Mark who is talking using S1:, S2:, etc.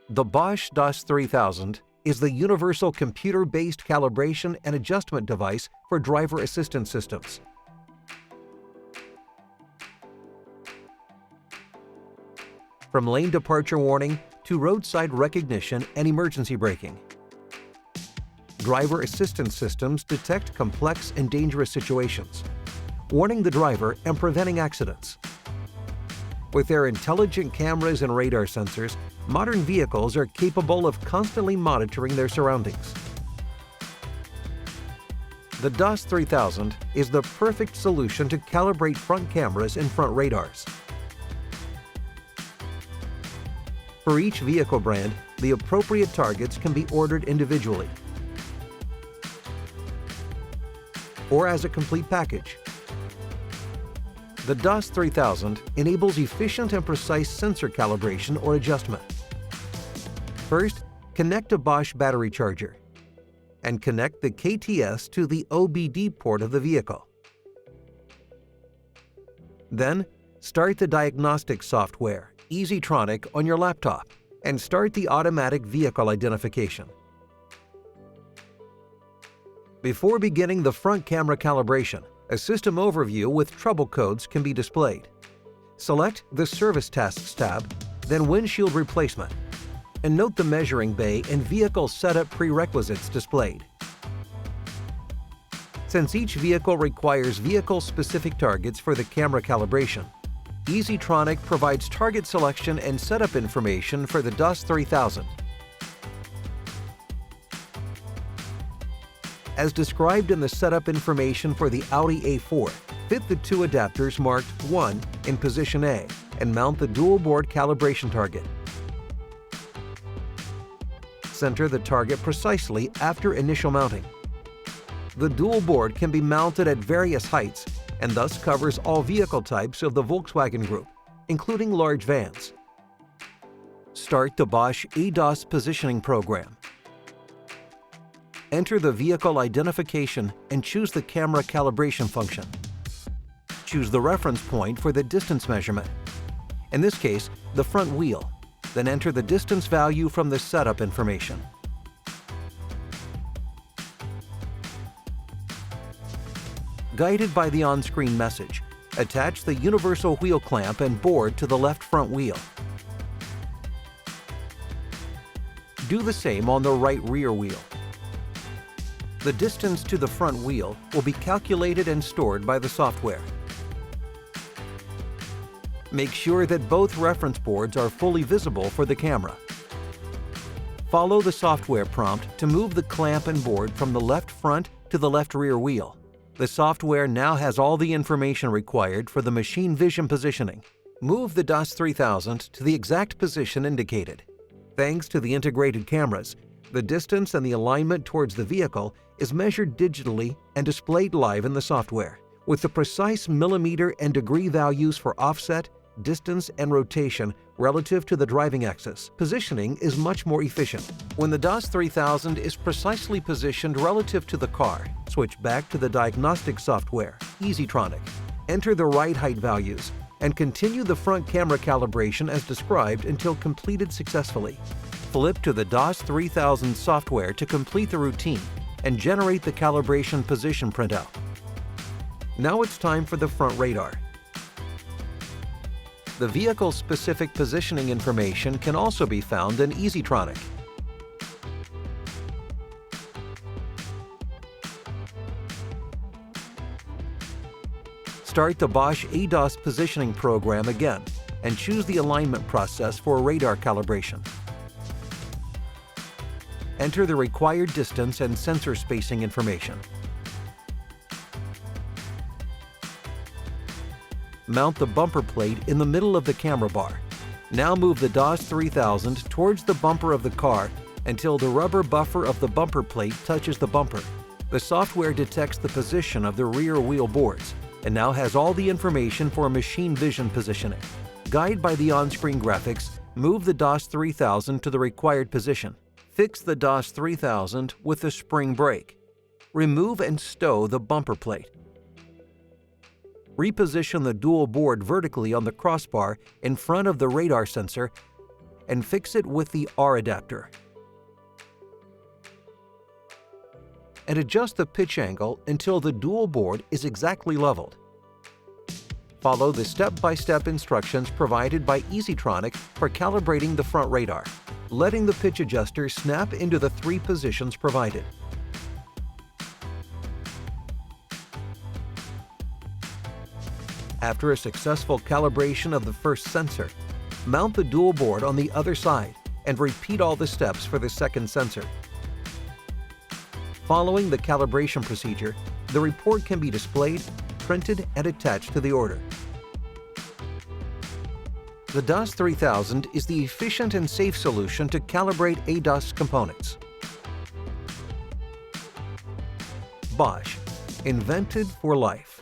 S1: The Bosch DAS 3000 is the universal computer-based calibration and adjustment device for driver assistance systems. From lane departure warning to roadside recognition and emergency braking, driver assistance systems detect complex and dangerous situations, warning the driver and preventing accidents. With their intelligent cameras and radar sensors, modern vehicles are capable of constantly monitoring their surroundings. The DAS 3000 is the perfect solution to calibrate front cameras and front radars. For each vehicle brand, the appropriate targets can be ordered individually or as a complete package. The DAS 3000 enables efficient and precise sensor calibration or adjustment. First, connect a Bosch battery charger and connect the KTS to the OBD port of the vehicle. Then, start the diagnostic software, EasyTronic, on your laptop and start the automatic vehicle identification. Before beginning the front camera calibration, a system overview with trouble codes can be displayed. Select the Service Tasks tab, then Windshield Replacement, and note the measuring bay and vehicle setup prerequisites displayed. Since each vehicle requires vehicle-specific targets for the camera calibration, EasyTronic provides target selection and setup information for the DAS 3000. As described in the setup information for the Audi A4, fit the two adapters marked 1 in position A and mount the dual board calibration target. Center the target precisely after initial mounting. The dual board can be mounted at various heights and thus covers all vehicle types of the Volkswagen Group, including large vans. Start the Bosch ADAS positioning program. Enter the vehicle identification and choose the camera calibration function. Choose the reference point for the distance measurement, in this case, the front wheel, then enter the distance value from the setup information. Guided by the on-screen message, attach the universal wheel clamp and board to the left front wheel. Do the same on the right rear wheel. The distance to the front wheel will be calculated and stored by the software. Make sure that both reference boards are fully visible for the camera. Follow the software prompt to move the clamp and board from the left front to the left rear wheel. The software now has all the information required for the machine vision positioning. Move the DAS 3000 to the exact position indicated. Thanks to the integrated cameras, the distance and the alignment towards the vehicle is measured digitally and displayed live in the software. With the precise millimeter and degree values for offset, distance, and rotation relative to the driving axis, positioning is much more efficient. When the DAS 3000 is precisely positioned relative to the car, switch back to the diagnostic software, EasyTronic. Enter the right height values and continue the front camera calibration as described until completed successfully. Flip to the DAS 3000 software to complete the routine and generate the calibration position printout. Now it's time for the front radar. The vehicle-specific positioning information can also be found in EasyTronic. Start the Bosch ADAS positioning program again and choose the alignment process for radar calibration. Enter the required distance and sensor spacing information. Mount the bumper plate in the middle of the camera bar. Now move the DAS 3000 towards the bumper of the car until the rubber buffer of the bumper plate touches the bumper. The software detects the position of the rear wheel boards and now has all the information for machine vision positioning. Guided by the on-screen graphics, move the DAS 3000 to the required position. Fix the DAS 3000 with the spring brake. Remove and stow the bumper plate. Reposition the dual board vertically on the crossbar in front of the radar sensor and fix it with the R adapter. And adjust the pitch angle until the dual board is exactly leveled. Follow the step-by-step instructions provided by EasyTronic for calibrating the front radar, letting the pitch adjuster snap into the 3 positions provided. After a successful calibration of the first sensor, mount the dual board on the other side and repeat all the steps for the second sensor. Following the calibration procedure, the report can be displayed, printed, and attached to the order. The DAS 3000 is the efficient and safe solution to calibrate ADAS components. Bosch, invented for life.